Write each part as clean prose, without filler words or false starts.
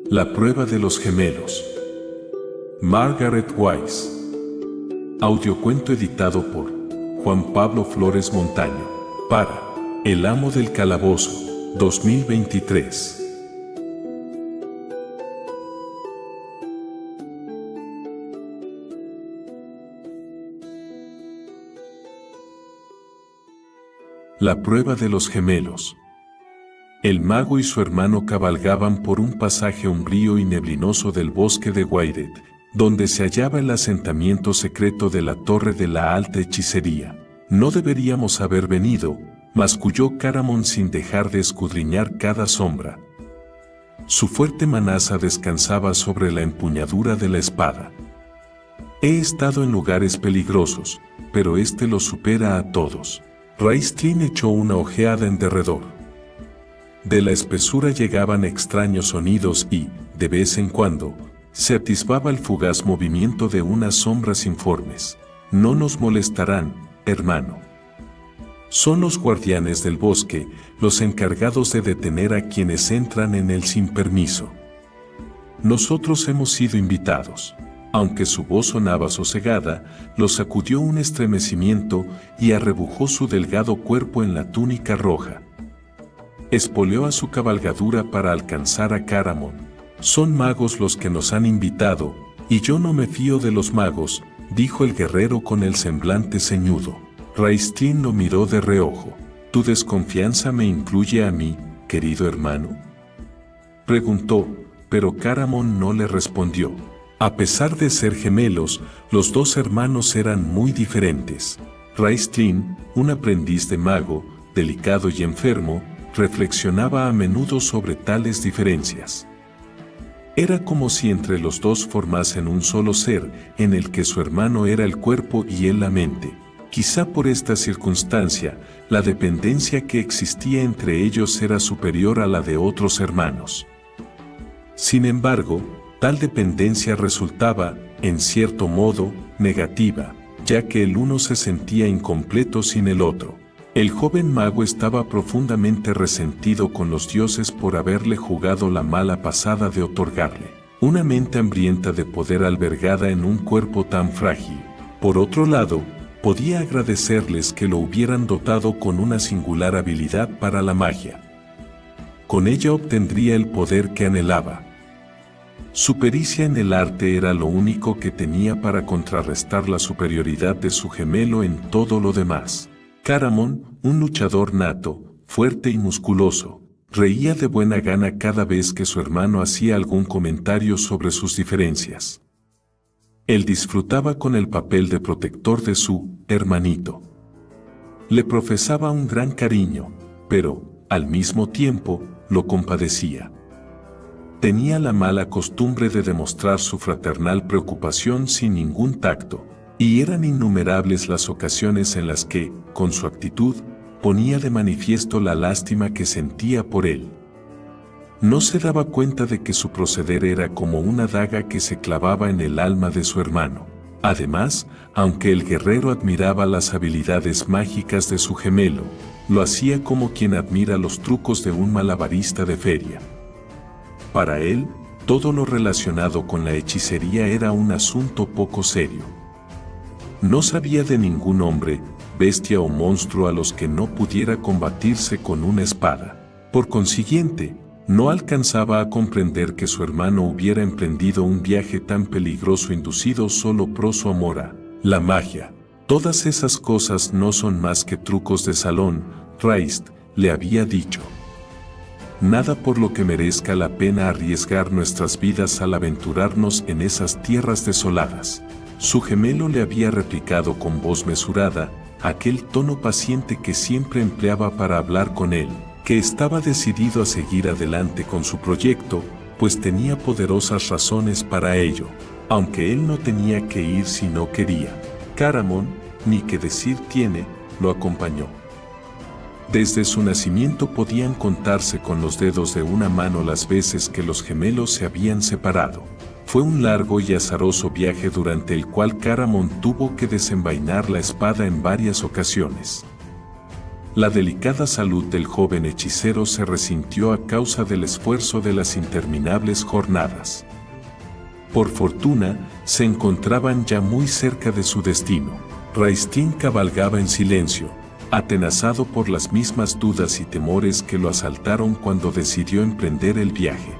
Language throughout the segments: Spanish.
La prueba de los gemelos. Margaret Wise. Audiocuento editado por Juan Pablo Flores Montaño. Para El Amo del Calabozo, 2023. La prueba de los gemelos. El mago y su hermano cabalgaban por un pasaje umbrío y neblinoso del bosque de Wairet, donde se hallaba el asentamiento secreto de la Torre de la Alta Hechicería. No deberíamos haber venido, masculló Caramon sin dejar de escudriñar cada sombra. Su fuerte manaza descansaba sobre la empuñadura de la espada. He estado en lugares peligrosos, pero este los supera a todos. Raistlin echó una ojeada en derredor. De la espesura llegaban extraños sonidos y, de vez en cuando, se atisbaba el fugaz movimiento de unas sombras informes. No nos molestarán, hermano. Son los guardianes del bosque, los encargados de detener a quienes entran en él sin permiso. Nosotros hemos sido invitados. Aunque su voz sonaba sosegada, lo sacudió un estremecimiento y arrebujó su delgado cuerpo en la túnica roja. Espoleó a su cabalgadura para alcanzar a Caramon. Son magos los que nos han invitado, y yo no me fío de los magos, dijo el guerrero con el semblante ceñudo. Raistlin lo miró de reojo. ¿Tu desconfianza me incluye a mí, querido hermano?, preguntó, pero Caramon no le respondió. A pesar de ser gemelos, los dos hermanos eran muy diferentes. Raistlin, un aprendiz de mago, delicado y enfermo, reflexionaba a menudo sobre tales diferencias. Era como si entre los dos formasen un solo ser, en el que su hermano era el cuerpo y él la mente. Quizá por esta circunstancia, la dependencia que existía entre ellos era superior a la de otros hermanos. Sin embargo, tal dependencia resultaba, en cierto modo, negativa, ya que el uno se sentía incompleto sin el otro. El joven mago estaba profundamente resentido con los dioses por haberle jugado la mala pasada de otorgarle una mente hambrienta de poder albergada en un cuerpo tan frágil. Por otro lado, podía agradecerles que lo hubieran dotado con una singular habilidad para la magia. Con ella obtendría el poder que anhelaba. Su pericia en el arte era lo único que tenía para contrarrestar la superioridad de su gemelo en todo lo demás. Caramon, un luchador nato, fuerte y musculoso, reía de buena gana cada vez que su hermano hacía algún comentario sobre sus diferencias. Él disfrutaba con el papel de protector de su hermanito. Le profesaba un gran cariño, pero, al mismo tiempo, lo compadecía. Tenía la mala costumbre de demostrar su fraternal preocupación sin ningún tacto, y eran innumerables las ocasiones en las que, con su actitud, ponía de manifiesto la lástima que sentía por él. No se daba cuenta de que su proceder era como una daga que se clavaba en el alma de su hermano. Además, aunque el guerrero admiraba las habilidades mágicas de su gemelo, lo hacía como quien admira los trucos de un malabarista de feria. Para él, todo lo relacionado con la hechicería era un asunto poco serio. No sabía de ningún hombre, bestia o monstruo a los que no pudiera combatirse con una espada. Por consiguiente, no alcanzaba a comprender que su hermano hubiera emprendido un viaje tan peligroso inducido solo por su amor a la magia. Todas esas cosas no son más que trucos de salón, Raist le había dicho. Nada por lo que merezca la pena arriesgar nuestras vidas al aventurarnos en esas tierras desoladas. Su gemelo le había replicado con voz mesurada, aquel tono paciente que siempre empleaba para hablar con él, que estaba decidido a seguir adelante con su proyecto, pues tenía poderosas razones para ello, aunque él no tenía que ir si no quería. Caramon, ni que decir tiene, lo acompañó. Desde su nacimiento podían contarse con los dedos de una mano las veces que los gemelos se habían separado. Fue un largo y azaroso viaje durante el cual Caramon tuvo que desenvainar la espada en varias ocasiones. La delicada salud del joven hechicero se resintió a causa del esfuerzo de las interminables jornadas. Por fortuna, se encontraban ya muy cerca de su destino. Raistlin cabalgaba en silencio, atenazado por las mismas dudas y temores que lo asaltaron cuando decidió emprender el viaje.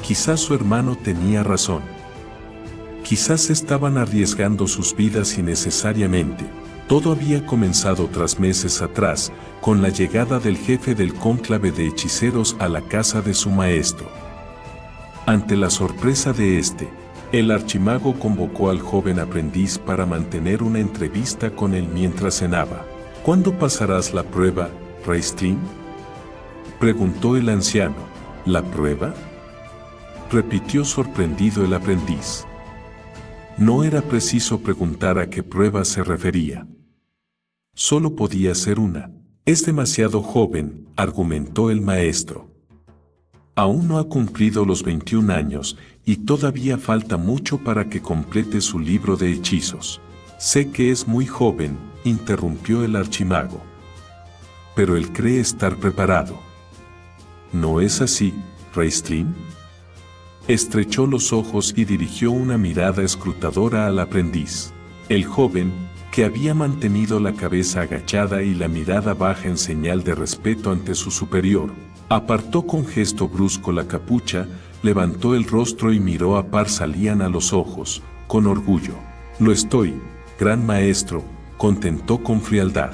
Quizás su hermano tenía razón. Quizás estaban arriesgando sus vidas innecesariamente. Todo había comenzado tras meses atrás, con la llegada del jefe del cónclave de hechiceros a la casa de su maestro. Ante la sorpresa de este, el archimago convocó al joven aprendiz para mantener una entrevista con él mientras cenaba. ¿Cuándo pasarás la prueba, Raistlin?, preguntó el anciano. ¿La prueba?, repitió sorprendido el aprendiz. No era preciso preguntar a qué prueba se refería. Solo podía ser una. Es demasiado joven, argumentó el maestro. Aún no ha cumplido los 21 años, y todavía falta mucho para que complete su libro de hechizos. Sé que es muy joven, interrumpió el archimago. Pero él cree estar preparado. ¿No es así, Raistlin? Estrechó los ojos y dirigió una mirada escrutadora al aprendiz. El joven, que había mantenido la cabeza agachada y la mirada baja en señal de respeto ante su superior, apartó con gesto brusco la capucha, levantó el rostro y miró a Par-Salian a los ojos, con orgullo. Lo estoy, gran maestro, contentó con frialdad.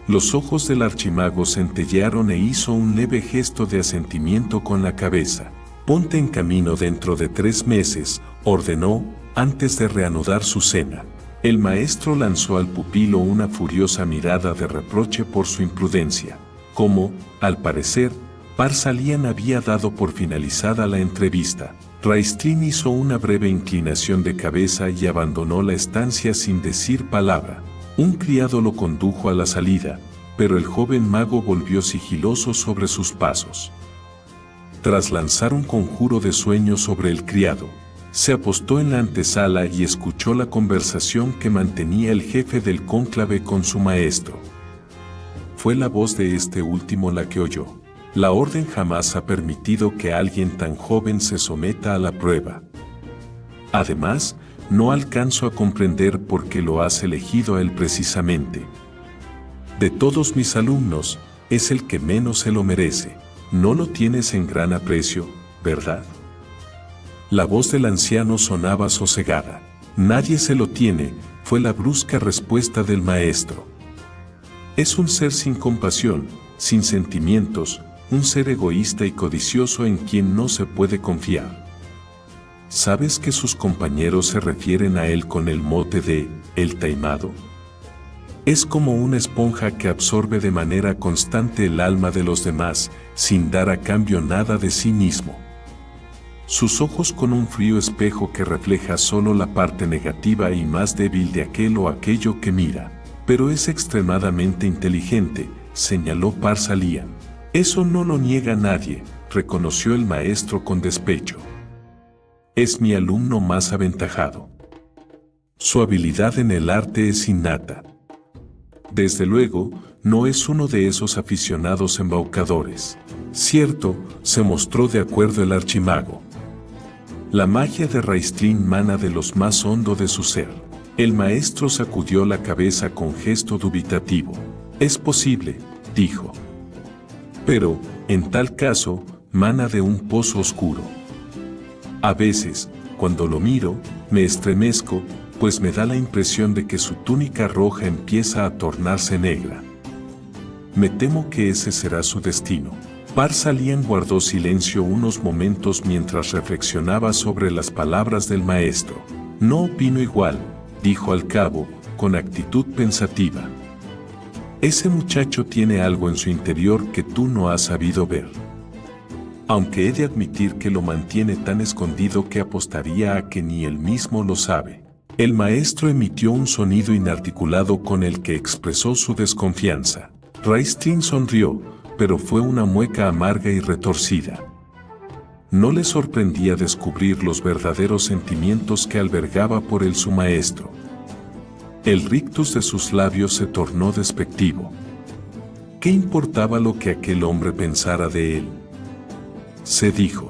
Los ojos del archimago centellearon e hizo un leve gesto de asentimiento con la cabeza. Ponte en camino dentro de 3 meses, ordenó, antes de reanudar su cena. El maestro lanzó al pupilo una furiosa mirada de reproche por su imprudencia. Como, al parecer, Par-Salian había dado por finalizada la entrevista, Raistlin hizo una breve inclinación de cabeza y abandonó la estancia sin decir palabra. Un criado lo condujo a la salida, pero el joven mago volvió sigiloso sobre sus pasos. Tras lanzar un conjuro de sueño sobre el criado, se apostó en la antesala y escuchó la conversación que mantenía el jefe del cónclave con su maestro. Fue la voz de este último la que oyó. La orden jamás ha permitido que alguien tan joven se someta a la prueba. Además, no alcanzo a comprender por qué lo has elegido a él precisamente. De todos mis alumnos, es el que menos se lo merece. No lo tienes en gran aprecio, ¿verdad? La voz del anciano sonaba sosegada. Nadie se lo tiene, fue la brusca respuesta del maestro. Es un ser sin compasión, sin sentimientos, un ser egoísta y codicioso en quien no se puede confiar. ¿Sabes que sus compañeros se refieren a él con el mote de el taimado? Es como una esponja que absorbe de manera constante el alma de los demás, sin dar a cambio nada de sí mismo. Sus ojos con un frío espejo que refleja solo la parte negativa y más débil de aquel o aquello que mira. Pero es extremadamente inteligente, señaló Par-Salian. Eso no lo niega nadie, reconoció el maestro con despecho. Es mi alumno más aventajado. Su habilidad en el arte es innata. Desde luego, no es uno de esos aficionados embaucadores. Cierto, se mostró de acuerdo el archimago. La magia de Raistlin mana de lo más hondo de su ser. El maestro sacudió la cabeza con gesto dubitativo. Es posible, dijo. Pero, en tal caso, mana de un pozo oscuro. A veces, cuando lo miro, me estremezco, pues me da la impresión de que su túnica roja empieza a tornarse negra. Me temo que ese será su destino. Par-Salian guardó silencio unos momentos mientras reflexionaba sobre las palabras del maestro. No opino igual, dijo al cabo, con actitud pensativa. Ese muchacho tiene algo en su interior que tú no has sabido ver. Aunque he de admitir que lo mantiene tan escondido que apostaría a que ni él mismo lo sabe. El maestro emitió un sonido inarticulado con el que expresó su desconfianza. Raistlin sonrió, pero fue una mueca amarga y retorcida. No le sorprendía descubrir los verdaderos sentimientos que albergaba por él su maestro. El rictus de sus labios se tornó despectivo. ¿Qué importaba lo que aquel hombre pensara de él? Se dijo.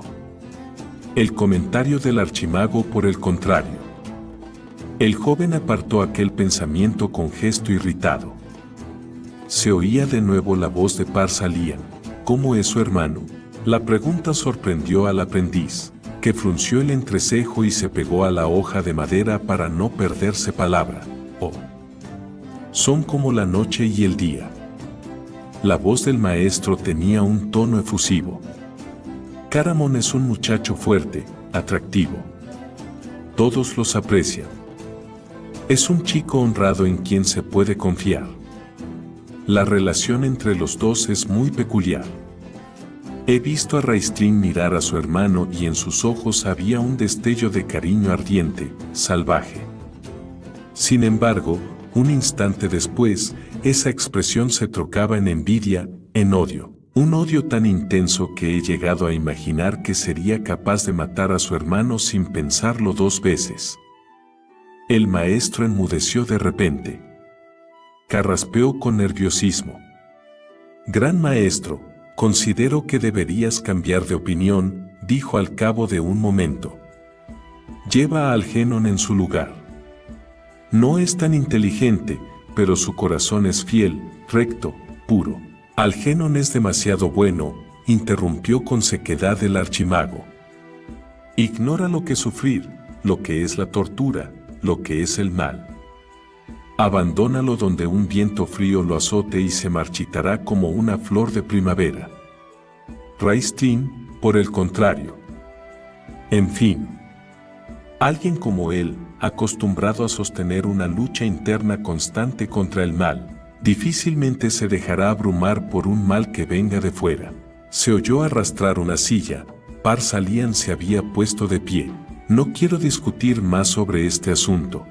El comentario del archimago, por el contrario. El joven apartó aquel pensamiento con gesto irritado. Se oía de nuevo la voz de Par-Salian. ¿Cómo es su hermano? La pregunta sorprendió al aprendiz, que frunció el entrecejo y se pegó a la hoja de madera para no perderse palabra. Oh. Son como la noche y el día. La voz del maestro tenía un tono efusivo. Caramon es un muchacho fuerte, atractivo. Todos los aprecian. Es un chico honrado en quien se puede confiar. La relación entre los dos es muy peculiar. He visto a Raistlin mirar a su hermano y en sus ojos había un destello de cariño ardiente, salvaje. Sin embargo, un instante después, esa expresión se trocaba en envidia, en odio. Un odio tan intenso que he llegado a imaginar que sería capaz de matar a su hermano sin pensarlo dos veces. El maestro enmudeció de repente. Carraspeó con nerviosismo. Gran maestro, considero que deberías cambiar de opinión, dijo al cabo de un momento. Lleva a Algernon en su lugar. No es tan inteligente, pero su corazón es fiel, recto, puro. Algernon es demasiado bueno, interrumpió con sequedad el archimago. Ignora lo que es sufrir, lo que es la tortura, lo que es el mal. Abandónalo donde un viento frío lo azote y se marchitará como una flor de primavera. Raistlin, por el contrario. En fin. Alguien como él, acostumbrado a sostener una lucha interna constante contra el mal, difícilmente se dejará abrumar por un mal que venga de fuera. Se oyó arrastrar una silla. Par-Salian se había puesto de pie. No quiero discutir más sobre este asunto.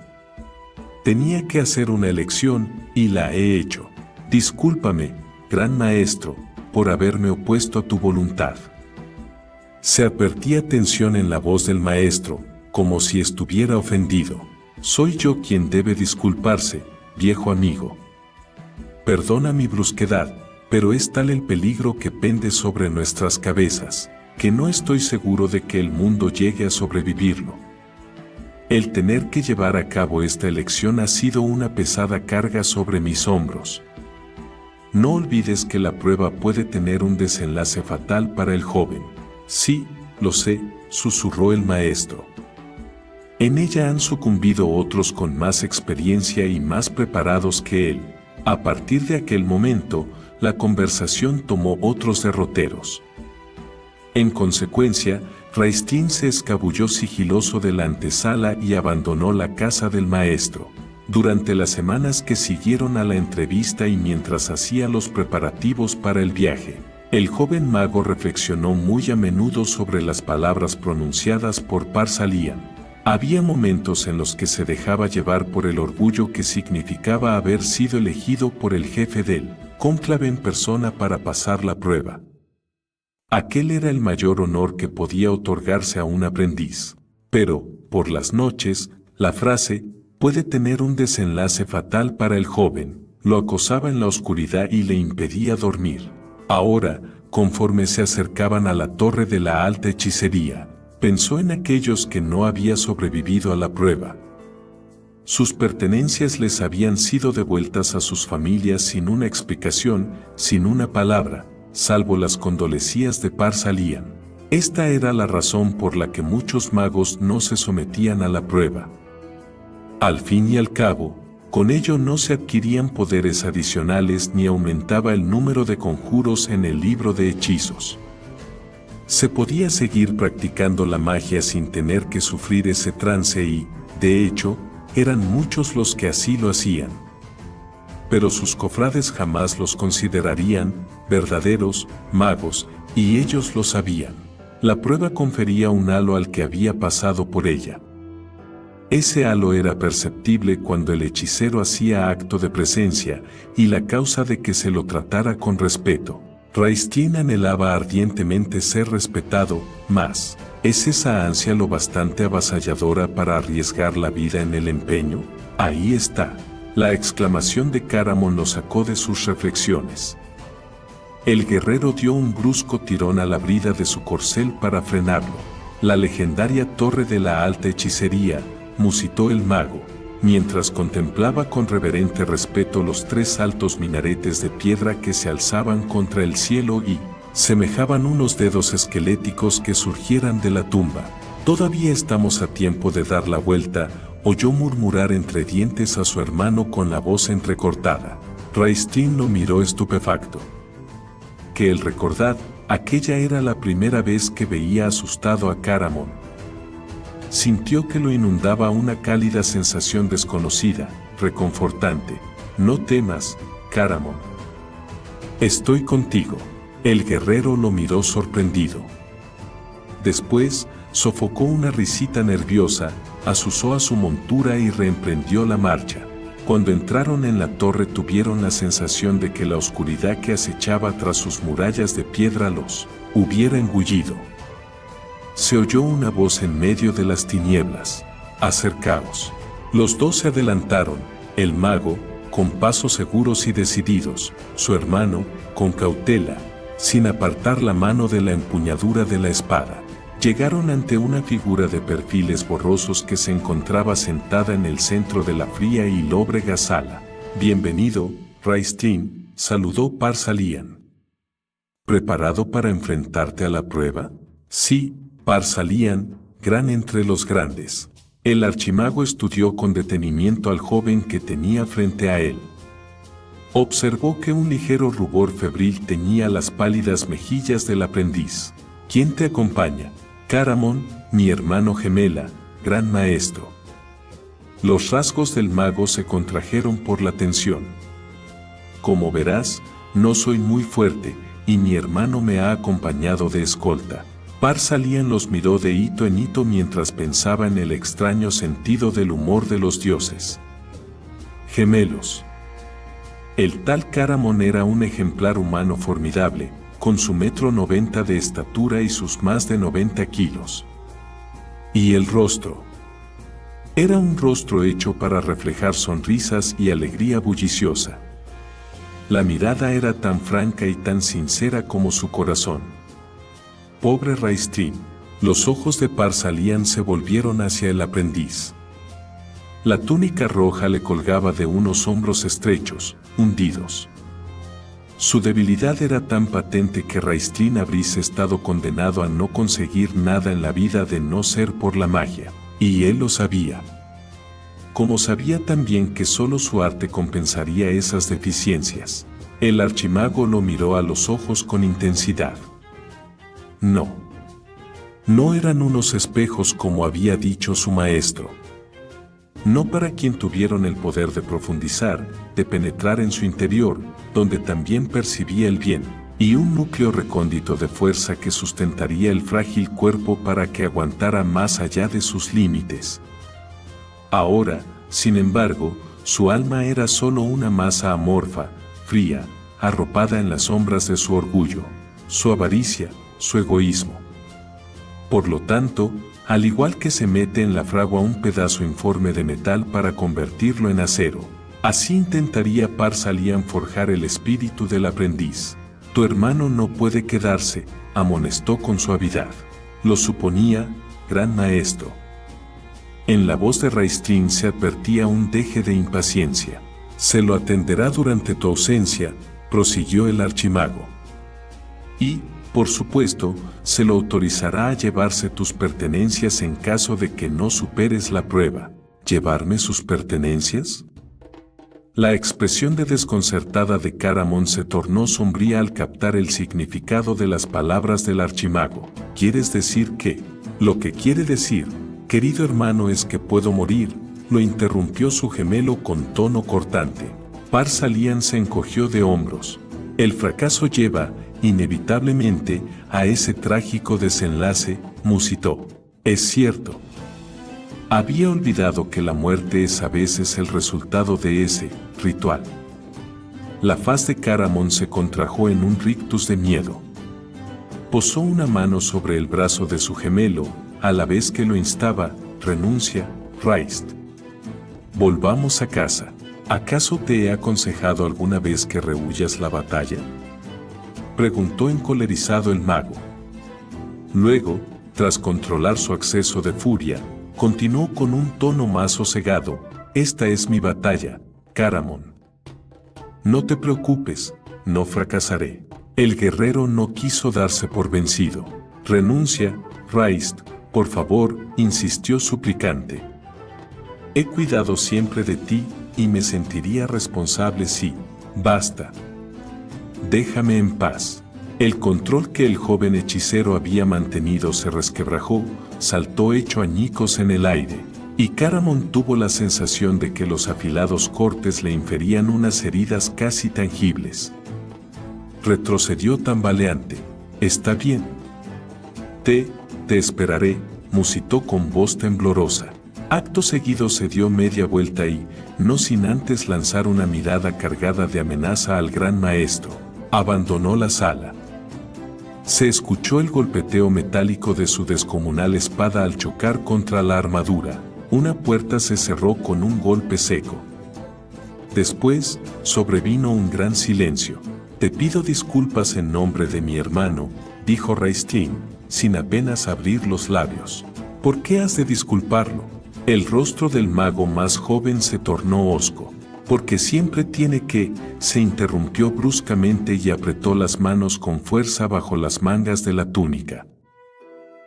Tenía que hacer una elección, y la he hecho. Discúlpame, gran maestro, por haberme opuesto a tu voluntad. Se advertía tensión en la voz del maestro, como si estuviera ofendido. Soy yo quien debe disculparse, viejo amigo. Perdona mi brusquedad, pero es tal el peligro que pende sobre nuestras cabezas, que no estoy seguro de que el mundo llegue a sobrevivirlo. El tener que llevar a cabo esta elección ha sido una pesada carga sobre mis hombros. No olvides que la prueba puede tener un desenlace fatal para el joven. Sí, lo sé, susurró el maestro. En ella han sucumbido otros con más experiencia y más preparados que él. A partir de aquel momento, la conversación tomó otros derroteros. En consecuencia, Raistlin se escabulló sigiloso de la antesala y abandonó la casa del maestro. Durante las semanas que siguieron a la entrevista y mientras hacía los preparativos para el viaje, el joven mago reflexionó muy a menudo sobre las palabras pronunciadas por Par-Salian. Había momentos en los que se dejaba llevar por el orgullo que significaba haber sido elegido por el jefe del cónclave en persona para pasar la prueba. Aquel era el mayor honor que podía otorgarse a un aprendiz. Pero, por las noches, la frase puede tener un desenlace fatal para el joven, lo acosaba en la oscuridad y le impedía dormir. Ahora, conforme se acercaban a la torre de la alta hechicería, pensó en aquellos que no había sobrevivido a la prueba. Sus pertenencias les habían sido devueltas a sus familias sin una explicación, sin una palabra, salvo las condolencias de Par-Salian. Esta era la razón por la que muchos magos no se sometían a la prueba. Al fin y al cabo, con ello no se adquirían poderes adicionales ni aumentaba el número de conjuros en el libro de hechizos. Se podía seguir practicando la magia sin tener que sufrir ese trance y, de hecho, eran muchos los que así lo hacían. Pero sus cofrades jamás los considerarían verdaderos magos, y ellos lo sabían. La prueba confería un halo al que había pasado por ella. Ese halo era perceptible cuando el hechicero hacía acto de presencia, y la causa de que se lo tratara con respeto. Raistlin anhelaba ardientemente ser respetado, mas, ¿es esa ansia lo bastante avasalladora para arriesgar la vida en el empeño? Ahí está. La exclamación de Caramon lo sacó de sus reflexiones. El guerrero dio un brusco tirón a la brida de su corcel para frenarlo. La legendaria torre de la alta hechicería, musitó el mago, mientras contemplaba con reverente respeto los 3 altos minaretes de piedra que se alzaban contra el cielo y semejaban unos dedos esqueléticos que surgieran de la tumba. «Todavía estamos a tiempo de dar la vuelta», oyó murmurar entre dientes a su hermano con la voz entrecortada. Raistlin lo miró estupefacto. Que él recordad, aquella era la primera vez que veía asustado a Caramon. Sintió que lo inundaba una cálida sensación desconocida, reconfortante. «No temas, Caramon. Estoy contigo». El guerrero lo miró sorprendido. Después, sofocó una risita nerviosa, azuzó a su montura y reemprendió la marcha. Cuando entraron en la torre tuvieron la sensación de que la oscuridad que acechaba tras sus murallas de piedra los hubiera engullido. Se oyó una voz en medio de las tinieblas. «Acercaos». Los 2 se adelantaron, el mago, con pasos seguros y decididos, su hermano, con cautela, sin apartar la mano de la empuñadura de la espada. Llegaron ante una figura de perfiles borrosos que se encontraba sentada en el centro de la fría y lóbrega sala. «Bienvenido, Raistlin», saludó Par-Salian. «¿Preparado para enfrentarte a la prueba?» «Sí, Par-Salian, gran entre los grandes». El archimago estudió con detenimiento al joven que tenía frente a él. Observó que un ligero rubor febril teñía las pálidas mejillas del aprendiz. «¿Quién te acompaña?» «Caramon, mi hermano gemela, gran maestro». Los rasgos del mago se contrajeron por la tensión. «Como verás, no soy muy fuerte, y mi hermano me ha acompañado de escolta». Par-Salian los miró de hito en hito mientras pensaba en el extraño sentido del humor de los dioses. Gemelos. El tal Caramon era un ejemplar humano formidable, con su 1,90 m de estatura y sus más de 90 kilos. Y el rostro. Era un rostro hecho para reflejar sonrisas y alegría bulliciosa. La mirada era tan franca y tan sincera como su corazón. Pobre Raistlin, los ojos de Par-Salian se volvieron hacia el aprendiz. La túnica roja le colgaba de unos hombros estrechos, hundidos. Su debilidad era tan patente que Raistlin habría estado condenado a no conseguir nada en la vida de no ser por la magia, y él lo sabía. Como sabía también que solo su arte compensaría esas deficiencias. El archimago lo miró a los ojos con intensidad. No. No eran unos espejos como había dicho su maestro. No para quien tuvieron el poder de profundizar, de penetrar en su interior, donde también percibía el bien, y un núcleo recóndito de fuerza que sustentaría el frágil cuerpo para que aguantara más allá de sus límites. Ahora, sin embargo, su alma era solo una masa amorfa, fría, arropada en las sombras de su orgullo, su avaricia, su egoísmo. Por lo tanto, al igual que se mete en la fragua un pedazo informe de metal para convertirlo en acero, así intentaría Par-Salian forjar el espíritu del aprendiz. «Tu hermano no puede quedarse», amonestó con suavidad. «Lo suponía, gran maestro». En la voz de Raistlin se advertía un deje de impaciencia. «Se lo atenderá durante tu ausencia», prosiguió el archimago. «Y, por supuesto, se lo autorizará a llevarse tus pertenencias en caso de que no superes la prueba». «¿Llevarme sus pertenencias?». La expresión de desconcertada de Caramon se tornó sombría al captar el significado de las palabras del archimago. «¿Quieres decir qué?». «Lo que quiere decir, querido hermano, es que puedo morir», lo interrumpió su gemelo con tono cortante. Par-Salian se encogió de hombros. «El fracaso lleva, inevitablemente, a ese trágico desenlace», musitó. «Es cierto». Había olvidado que la muerte es a veces el resultado de ese ritual. La faz de Caramon se contrajo en un rictus de miedo. Posó una mano sobre el brazo de su gemelo, a la vez que lo instaba. «Renuncia, Raist. Volvamos a casa. ¿Acaso te he aconsejado alguna vez que rehuyas la batalla?». preguntó encolerizado el mago. Luego, tras controlar su acceso de furia, continuó con un tono más sosegado: esta es mi batalla, Caramon. No te preocupes, no fracasaré. El guerrero no quiso darse por vencido. Renuncia, Raist, por favor, insistió suplicante. He cuidado siempre de ti y me sentiría responsable si... Basta. Déjame en paz. El control que el joven hechicero había mantenido se resquebrajó, saltó hecho añicos en el aire, y Caramon tuvo la sensación de que los afilados cortes le inferían unas heridas casi tangibles. Retrocedió tambaleante. Está bien. Te esperaré, musitó con voz temblorosa. Acto seguido se dio media vuelta y, no sin antes lanzar una mirada cargada de amenaza al gran maestro, abandonó la sala. Se escuchó el golpeteo metálico de su descomunal espada al chocar contra la armadura. Una puerta se cerró con un golpe seco. Después, sobrevino un gran silencio. Te pido disculpas en nombre de mi hermano, dijo Raistlin, sin apenas abrir los labios. ¿Por qué has de disculparlo? El rostro del mago más joven se tornó hosco. Porque siempre tiene que, se interrumpió bruscamente y apretó las manos con fuerza bajo las mangas de la túnica.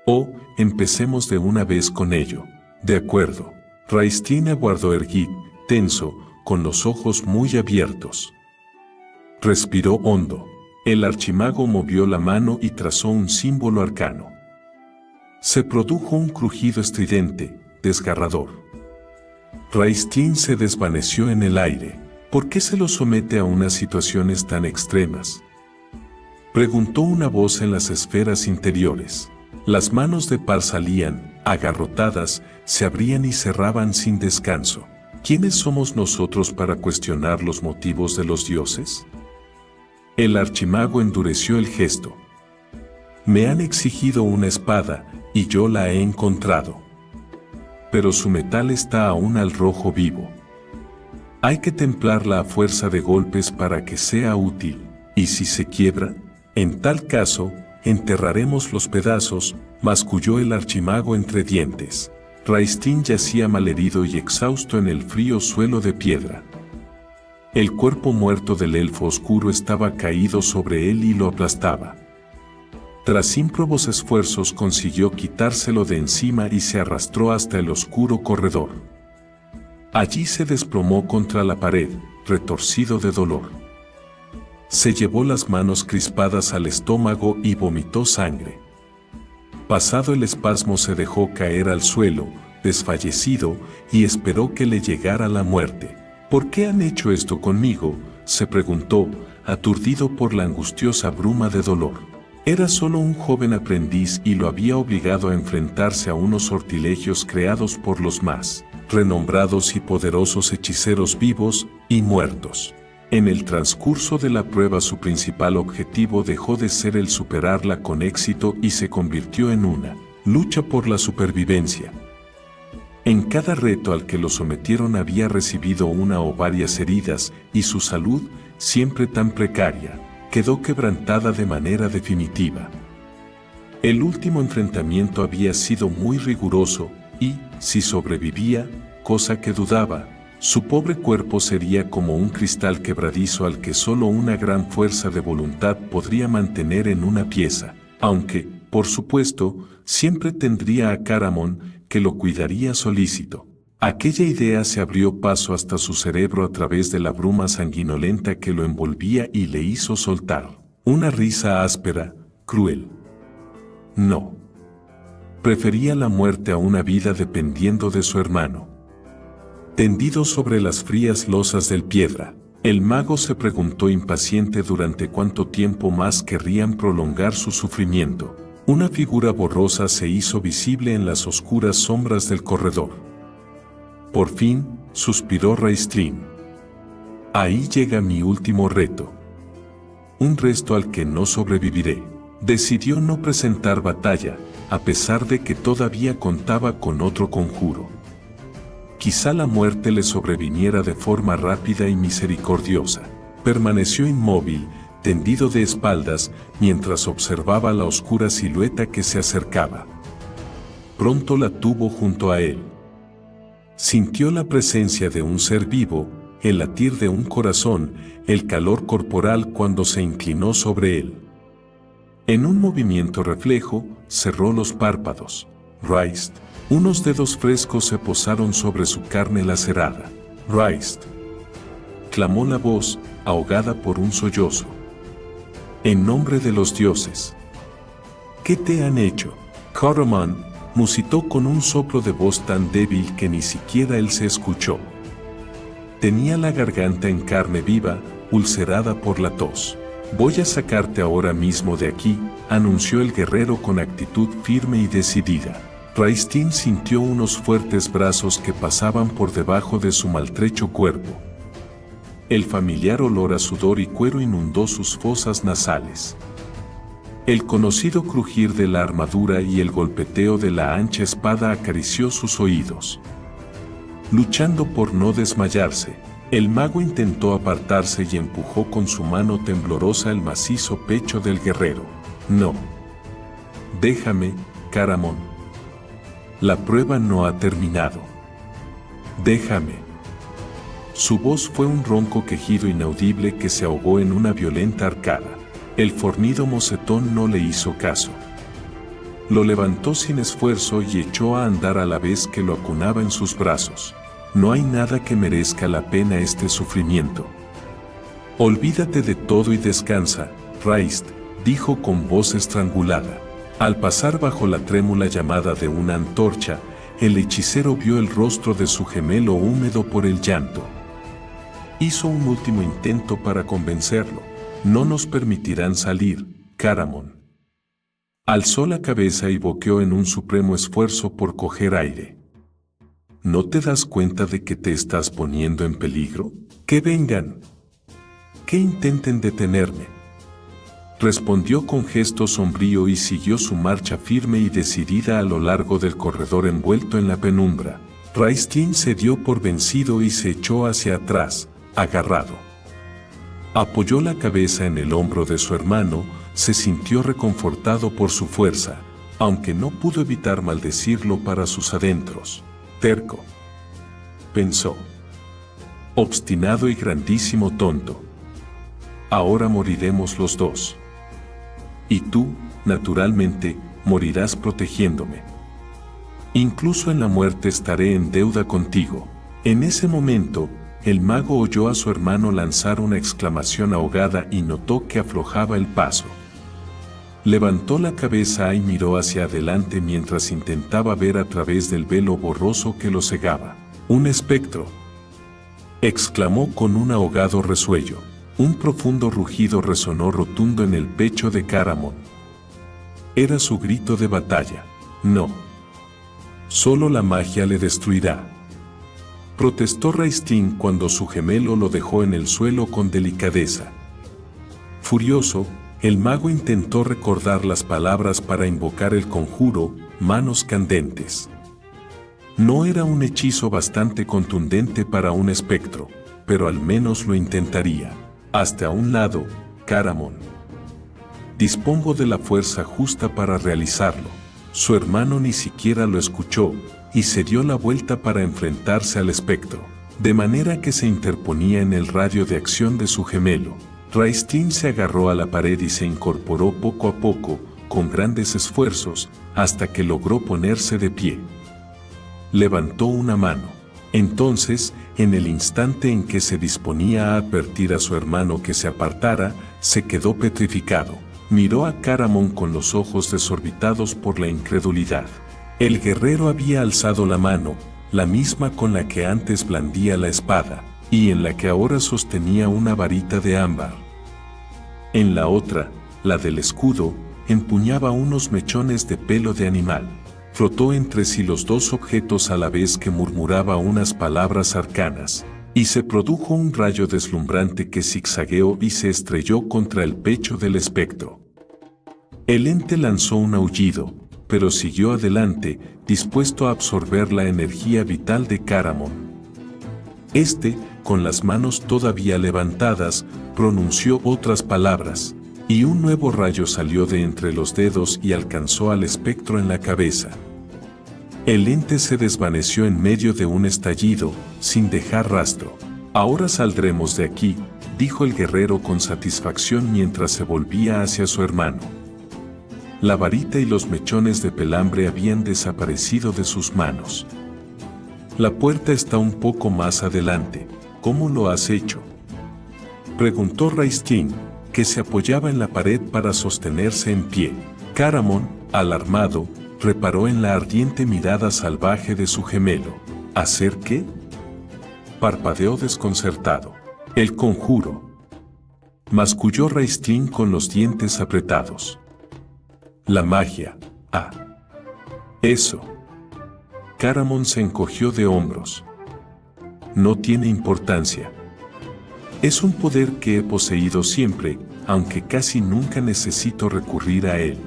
Oh, empecemos de una vez con ello. De acuerdo. Raistlin aguardó erguido, tenso, con los ojos muy abiertos. Respiró hondo. El archimago movió la mano y trazó un símbolo arcano. Se produjo un crujido estridente, desgarrador. Raistlin se desvaneció en el aire. ¿Por qué se lo somete a unas situaciones tan extremas?, preguntó una voz en las esferas interiores. Las manos de Par salían, agarrotadas, se abrían y cerraban sin descanso. ¿Quiénes somos nosotros para cuestionar los motivos de los dioses? El archimago endureció el gesto. Me han exigido una espada, y yo la he encontrado. Pero su metal está aún al rojo vivo. Hay que templarla a fuerza de golpes para que sea útil. ¿Y si se quiebra? En tal caso, enterraremos los pedazos, masculló el archimago entre dientes. Raistlin yacía malherido y exhausto en el frío suelo de piedra. El cuerpo muerto del elfo oscuro estaba caído sobre él y lo aplastaba. Tras ímprobos esfuerzos consiguió quitárselo de encima y se arrastró hasta el oscuro corredor. Allí se desplomó contra la pared, retorcido de dolor. Se llevó las manos crispadas al estómago y vomitó sangre. Pasado el espasmo se dejó caer al suelo, desfallecido, y esperó que le llegara la muerte. ¿Por qué han hecho esto conmigo?, se preguntó, aturdido por la angustiosa bruma de dolor. Era solo un joven aprendiz y lo había obligado a enfrentarse a unos sortilegios creados por los más renombrados y poderosos hechiceros vivos y muertos. En el transcurso de la prueba su principal objetivo dejó de ser el superarla con éxito y se convirtió en una lucha por la supervivencia. En cada reto al que lo sometieron había recibido una o varias heridas y su salud, siempre tan precaria, quedó quebrantada de manera definitiva. El último enfrentamiento había sido muy riguroso y, si sobrevivía, cosa que dudaba, su pobre cuerpo sería como un cristal quebradizo al que solo una gran fuerza de voluntad podría mantener en una pieza, aunque, por supuesto, siempre tendría a Caramon, que lo cuidaría solícito. Aquella idea se abrió paso hasta su cerebro a través de la bruma sanguinolenta que lo envolvía y le hizo soltar una risa áspera, cruel. No. Prefería la muerte a una vida dependiendo de su hermano. Tendido sobre las frías losas del piedra, el mago se preguntó impaciente durante cuánto tiempo más querrían prolongar su sufrimiento. Una figura borrosa se hizo visible en las oscuras sombras del corredor. Por fin, suspiró Raistlin. Ahí llega mi último reto. Un reto al que no sobreviviré. Decidió no presentar batalla, a pesar de que todavía contaba con otro conjuro. Quizá la muerte le sobreviniera de forma rápida y misericordiosa. Permaneció inmóvil, tendido de espaldas, mientras observaba la oscura silueta que se acercaba. Pronto la tuvo junto a él. Sintió la presencia de un ser vivo, el latir de un corazón, el calor corporal cuando se inclinó sobre él. En un movimiento reflejo, cerró los párpados. Raist. Unos dedos frescos se posaron sobre su carne lacerada. Raist. Clamó la voz, ahogada por un sollozo. En nombre de los dioses. ¿Qué te han hecho? Caramon, musitó con un soplo de voz tan débil que ni siquiera él se escuchó. Tenía la garganta en carne viva, ulcerada por la tos. Voy a sacarte ahora mismo de aquí, anunció el guerrero con actitud firme y decidida. Raistlin sintió unos fuertes brazos que pasaban por debajo de su maltrecho cuerpo. El familiar olor a sudor y cuero inundó sus fosas nasales. El conocido crujir de la armadura y el golpeteo de la ancha espada acarició sus oídos. Luchando por no desmayarse, el mago intentó apartarse y empujó con su mano temblorosa el macizo pecho del guerrero. No. Déjame, Caramon. La prueba no ha terminado. Déjame. Su voz fue un ronco quejido inaudible que se ahogó en una violenta arcada. El fornido mocetón no le hizo caso. Lo levantó sin esfuerzo y echó a andar a la vez que lo acunaba en sus brazos. No hay nada que merezca la pena este sufrimiento. Olvídate de todo y descansa, Raist, dijo con voz estrangulada. Al pasar bajo la trémula llamada de una antorcha, el hechicero vio el rostro de su gemelo húmedo por el llanto. Hizo un último intento para convencerlo. No nos permitirán salir, Caramon. Alzó la cabeza y boqueó en un supremo esfuerzo por coger aire. ¿No te das cuenta de que te estás poniendo en peligro? ¡Que vengan! ¡Que intenten detenerme! Respondió con gesto sombrío y siguió su marcha firme y decidida a lo largo del corredor envuelto en la penumbra. Raistlin se dio por vencido y se echó hacia atrás, agarrado. Apoyó la cabeza en el hombro de su hermano, se sintió reconfortado por su fuerza, aunque no pudo evitar maldecirlo para sus adentros. Terco. Pensó. Obstinado y grandísimo tonto. Ahora moriremos los dos. Y tú, naturalmente, morirás protegiéndome. Incluso en la muerte estaré en deuda contigo. En ese momento, el mago oyó a su hermano lanzar una exclamación ahogada y notó que aflojaba el paso. Levantó la cabeza y miró hacia adelante mientras intentaba ver a través del velo borroso que lo cegaba. «¡Un espectro!», exclamó con un ahogado resuello. Un profundo rugido resonó rotundo en el pecho de Caramon. Era su grito de batalla. «No. Solo la magia le destruirá», protestó Raistlin cuando su gemelo lo dejó en el suelo con delicadeza. Furioso, el mago intentó recordar las palabras para invocar el conjuro, manos candentes. No era un hechizo bastante contundente para un espectro, pero al menos lo intentaría. Hasta a un lado, Caramon. Dispongo de la fuerza justa para realizarlo. Su hermano ni siquiera lo escuchó, y se dio la vuelta para enfrentarse al espectro, de manera que se interponía en el radio de acción de su gemelo. Raistlin se agarró a la pared y se incorporó poco a poco, con grandes esfuerzos, hasta que logró ponerse de pie. Levantó una mano. Entonces, en el instante en que se disponía a advertir a su hermano que se apartara, se quedó petrificado. Miró a Caramon con los ojos desorbitados por la incredulidad. El guerrero había alzado la mano, la misma con la que antes blandía la espada, y en la que ahora sostenía una varita de ámbar. En la otra, la del escudo, empuñaba unos mechones de pelo de animal. Frotó entre sí los dos objetos a la vez que murmuraba unas palabras arcanas, y se produjo un rayo deslumbrante que zigzagueó y se estrelló contra el pecho del espectro. El ente lanzó un aullido, pero siguió adelante, dispuesto a absorber la energía vital de Caramon. Este, con las manos todavía levantadas, pronunció otras palabras, y un nuevo rayo salió de entre los dedos y alcanzó al espectro en la cabeza. El ente se desvaneció en medio de un estallido, sin dejar rastro. «Ahora saldremos de aquí», dijo el guerrero con satisfacción mientras se volvía hacia su hermano. La varita y los mechones de pelambre habían desaparecido de sus manos. «La puerta está un poco más adelante. ¿Cómo lo has hecho?», preguntó Raistlin, que se apoyaba en la pared para sostenerse en pie. Caramon, alarmado, reparó en la ardiente mirada salvaje de su gemelo. «¿Hacer qué?», parpadeó desconcertado. «El conjuro», masculló Raistlin con los dientes apretados. «La magia. Ah. Eso». Caramon se encogió de hombros. «No tiene importancia. Es un poder que he poseído siempre, aunque casi nunca necesito recurrir a él.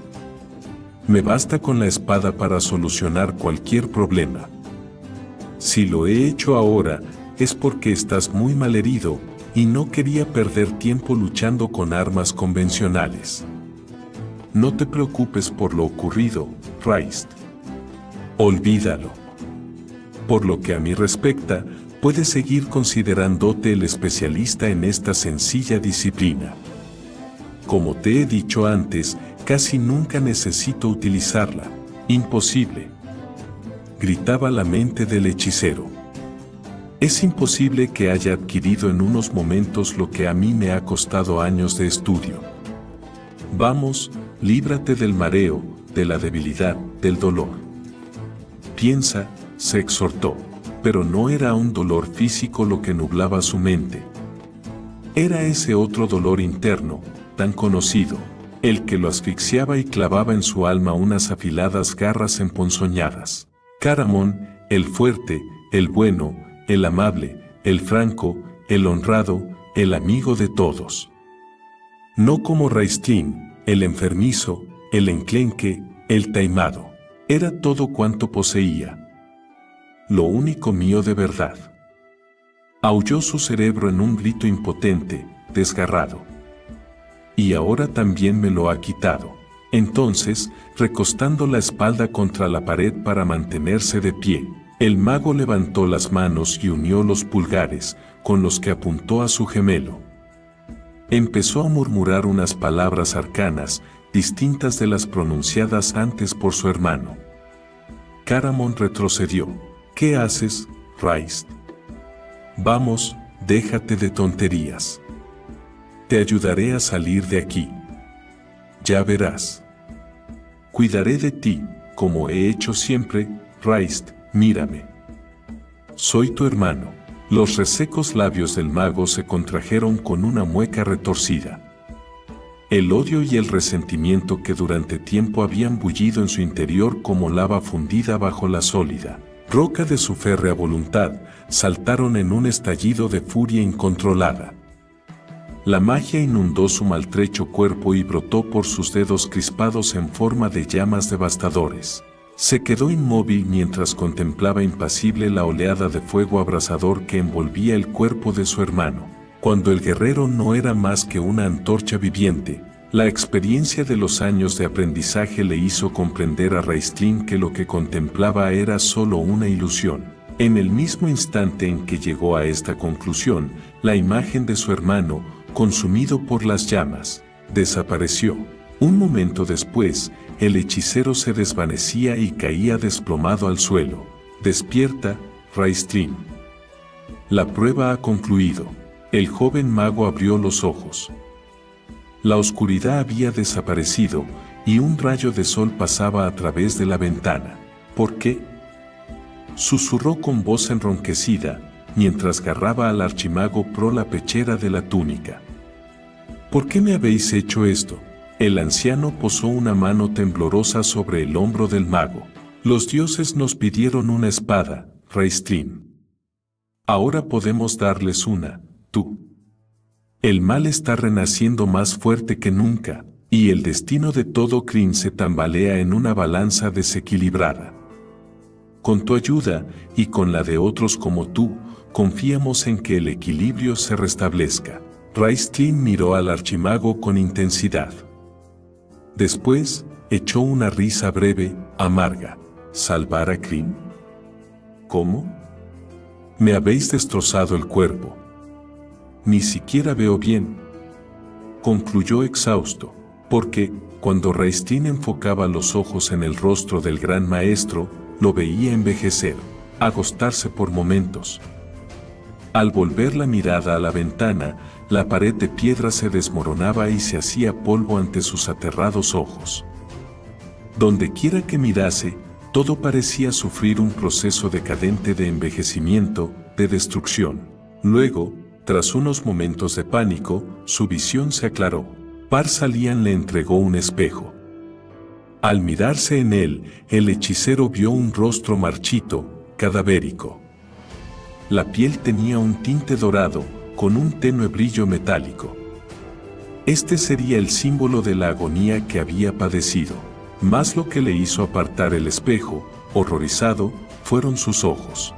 Me basta con la espada para solucionar cualquier problema. Si lo he hecho ahora, es porque estás muy malherido, y no quería perder tiempo luchando con armas convencionales. No te preocupes por lo ocurrido, Raist. Olvídalo. Por lo que a mí respecta, puedes seguir considerándote el especialista en esta sencilla disciplina. Como te he dicho antes, casi nunca necesito utilizarla. Imposible», gritaba la mente del hechicero. «Es imposible que haya adquirido en unos momentos lo que a mí me ha costado años de estudio. Vamos, líbrate del mareo, de la debilidad, del dolor. Piensa», se exhortó, pero no era un dolor físico lo que nublaba su mente. Era ese otro dolor interno, tan conocido, el que lo asfixiaba y clavaba en su alma unas afiladas garras emponzoñadas. Caramon, el fuerte, el bueno, el amable, el franco, el honrado, el amigo de todos. No como Raistlin, el enfermizo, el enclenque, el taimado. Era todo cuanto poseía. Lo único mío de verdad. Aulló su cerebro en un grito impotente, desgarrado. Y ahora también me lo ha quitado. Entonces, recostando la espalda contra la pared para mantenerse de pie, el mago levantó las manos y unió los pulgares, con los que apuntó a su gemelo. Empezó a murmurar unas palabras arcanas, distintas de las pronunciadas antes por su hermano. Caramon retrocedió. «¿Qué haces, Raist? Vamos, déjate de tonterías. Te ayudaré a salir de aquí. Ya verás. Cuidaré de ti, como he hecho siempre, Raist, mírame. Soy tu hermano». Los resecos labios del mago se contrajeron con una mueca retorcida. El odio y el resentimiento que durante tiempo habían bullido en su interior como lava fundida bajo la sólida roca de su férrea voluntad, saltaron en un estallido de furia incontrolada. La magia inundó su maltrecho cuerpo y brotó por sus dedos crispados en forma de llamas devastadores. Se quedó inmóvil mientras contemplaba impasible la oleada de fuego abrasador que envolvía el cuerpo de su hermano. Cuando el guerrero no era más que una antorcha viviente, la experiencia de los años de aprendizaje le hizo comprender a Raistlin que lo que contemplaba era solo una ilusión. En el mismo instante en que llegó a esta conclusión, la imagen de su hermano, consumido por las llamas, desapareció. Un momento después, el hechicero se desvanecía y caía desplomado al suelo. «Despierta, Raistlin. La prueba ha concluido». El joven mago abrió los ojos. La oscuridad había desaparecido y un rayo de sol pasaba a través de la ventana. «¿Por qué?», susurró con voz enronquecida, mientras garraba al archimago por la pechera de la túnica. «¿Por qué me habéis hecho esto?». El anciano posó una mano temblorosa sobre el hombro del mago. «Los dioses nos pidieron una espada, Raistlin. Ahora podemos darles una, tú. El mal está renaciendo más fuerte que nunca, y el destino de todo Krynn se tambalea en una balanza desequilibrada. Con tu ayuda, y con la de otros como tú, confiamos en que el equilibrio se restablezca. Raistlin miró al archimago con intensidad. Después, echó una risa breve, amarga. ¿Salvar a Kryn? ¿Cómo? Me habéis destrozado el cuerpo. Ni siquiera veo bien. Concluyó exhausto, porque, cuando Raistlin enfocaba los ojos en el rostro del gran maestro, lo veía envejecer, agostarse por momentos. Al volver la mirada a la ventana, la pared de piedra se desmoronaba y se hacía polvo ante sus aterrados ojos. Donde quiera que mirase, todo parecía sufrir un proceso decadente de envejecimiento, de destrucción. Luego, tras unos momentos de pánico, su visión se aclaró. Par-Salian le entregó un espejo. Al mirarse en él, el hechicero vio un rostro marchito, cadavérico. La piel tenía un tinte dorado, con un tenue brillo metálico. Este sería el símbolo de la agonía que había padecido. Mas lo que le hizo apartar el espejo, horrorizado, fueron sus ojos.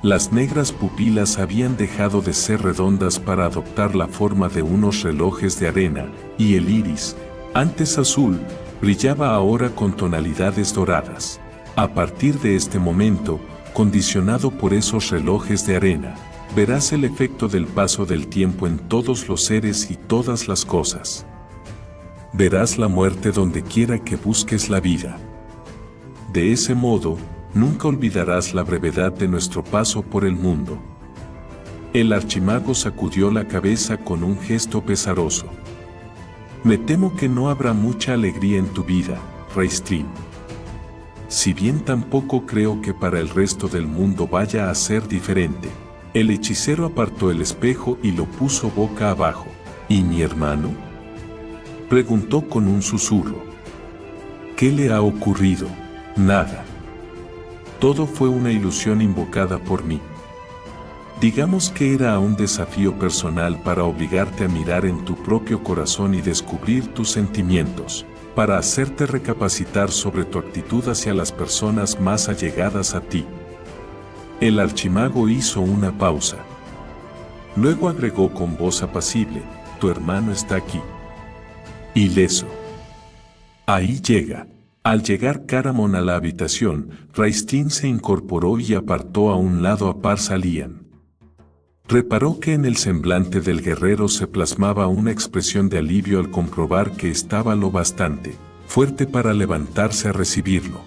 Las negras pupilas habían dejado de ser redondas para adoptar la forma de unos relojes de arena, y el iris, antes azul, brillaba ahora con tonalidades doradas. A partir de este momento, condicionado por esos relojes de arena, verás el efecto del paso del tiempo en todos los seres y todas las cosas. Verás la muerte donde quiera que busques la vida. De ese modo, nunca olvidarás la brevedad de nuestro paso por el mundo. El archimago sacudió la cabeza con un gesto pesaroso. Me temo que no habrá mucha alegría en tu vida, Raistlin. Si bien tampoco creo que para el resto del mundo vaya a ser diferente. El hechicero apartó el espejo y lo puso boca abajo. ¿Y mi hermano?, preguntó con un susurro. ¿Qué le ha ocurrido? Nada. Todo fue una ilusión invocada por mí. Digamos que era un desafío personal para obligarte a mirar en tu propio corazón y descubrir tus sentimientos, para hacerte recapacitar sobre tu actitud hacia las personas más allegadas a ti. El archimago hizo una pausa. Luego agregó con voz apacible, tu hermano está aquí. Ileso. Ahí llega. Al llegar Caramon a la habitación, Raistlin se incorporó y apartó a un lado a Par-Salian. Reparó que en el semblante del guerrero se plasmaba una expresión de alivio al comprobar que estaba lo bastante fuerte para levantarse a recibirlo.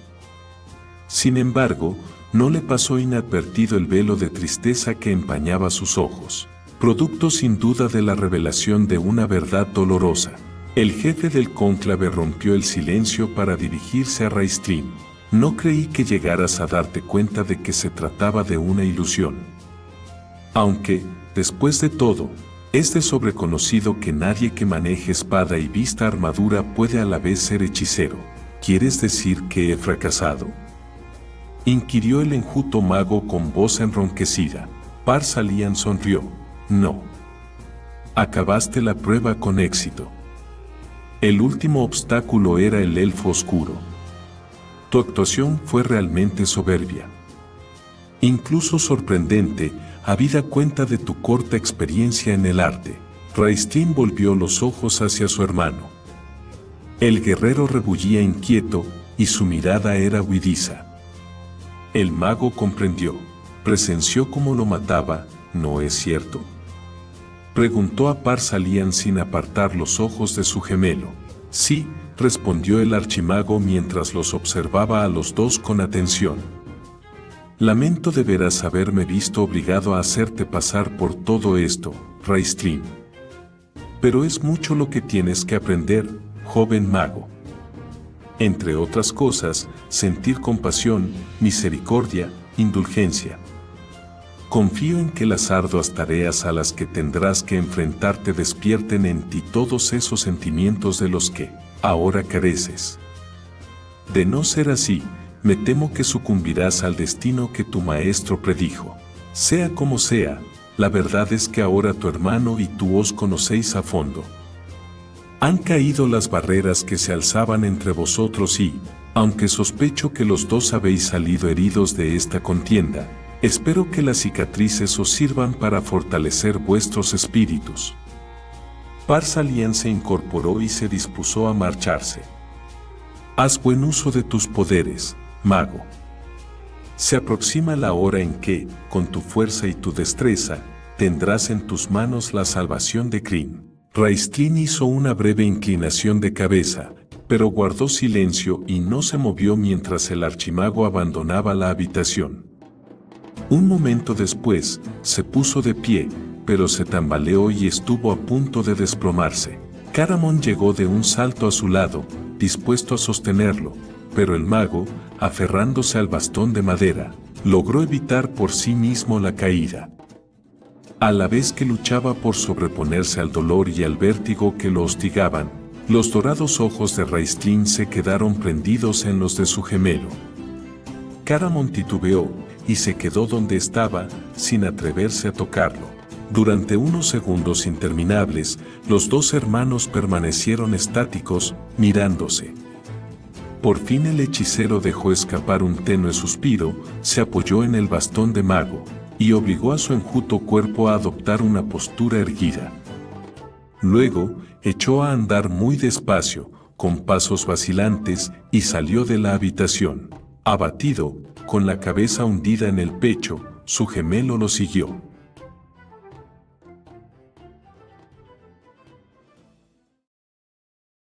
Sin embargo, no le pasó inadvertido el velo de tristeza que empañaba sus ojos, producto sin duda de la revelación de una verdad dolorosa. El jefe del cónclave rompió el silencio para dirigirse a Raistlin. No creí que llegaras a darte cuenta de que se trataba de una ilusión. Aunque, después de todo, es de sobreconocido que nadie que maneje espada y vista armadura puede a la vez ser hechicero. ¿Quieres decir que he fracasado?, inquirió el enjuto mago con voz enronquecida. Par-Salian sonrió. No. Acabaste la prueba con éxito. El último obstáculo era el elfo oscuro. Tu actuación fue realmente soberbia. Incluso sorprendente, habida cuenta de tu corta experiencia en el arte. Raistlin volvió los ojos hacia su hermano. El guerrero rebullía inquieto, y su mirada era huidiza. El mago comprendió. Presenció cómo lo mataba, ¿no es cierto?, preguntó a Par-Salian sin apartar los ojos de su gemelo. Sí, respondió el archimago mientras los observaba a los dos con atención. Lamento de veras haberme visto obligado a hacerte pasar por todo esto, Raistlin. Pero es mucho lo que tienes que aprender, joven mago. Entre otras cosas, sentir compasión, misericordia, indulgencia. Confío en que las arduas tareas a las que tendrás que enfrentarte despierten en ti todos esos sentimientos de los que ahora careces. De no ser así, me temo que sucumbirás al destino que tu maestro predijo. Sea como sea, la verdad es que ahora tu hermano y tú os conocéis a fondo. Han caído las barreras que se alzaban entre vosotros y, aunque sospecho que los dos habéis salido heridos de esta contienda, Espero que las cicatrices os sirvan para fortalecer vuestros espíritus. Par-Salian se incorporó y se dispuso a marcharse. Haz buen uso de tus poderes, mago. Se aproxima la hora en que, con tu fuerza y tu destreza, tendrás en tus manos la salvación de Kryn. Raistlin hizo una breve inclinación de cabeza, pero guardó silencio y no se movió mientras el archimago abandonaba la habitación. Un momento después, se puso de pie, pero se tambaleó y estuvo a punto de desplomarse. Caramon llegó de un salto a su lado, dispuesto a sostenerlo, pero el mago, aferrándose al bastón de madera, logró evitar por sí mismo la caída. A la vez que luchaba por sobreponerse al dolor y al vértigo que lo hostigaban, los dorados ojos de Raistlin se quedaron prendidos en los de su gemelo. Caramon titubeó y se quedó donde estaba, sin atreverse a tocarlo. Durante unos segundos interminables, los dos hermanos permanecieron estáticos, mirándose. Por fin el hechicero dejó escapar un tenue suspiro, se apoyó en el bastón de mago, y obligó a su enjuto cuerpo a adoptar una postura erguida. Luego, echó a andar muy despacio, con pasos vacilantes, y salió de la habitación. Abatido, con la cabeza hundida en el pecho, su gemelo lo siguió.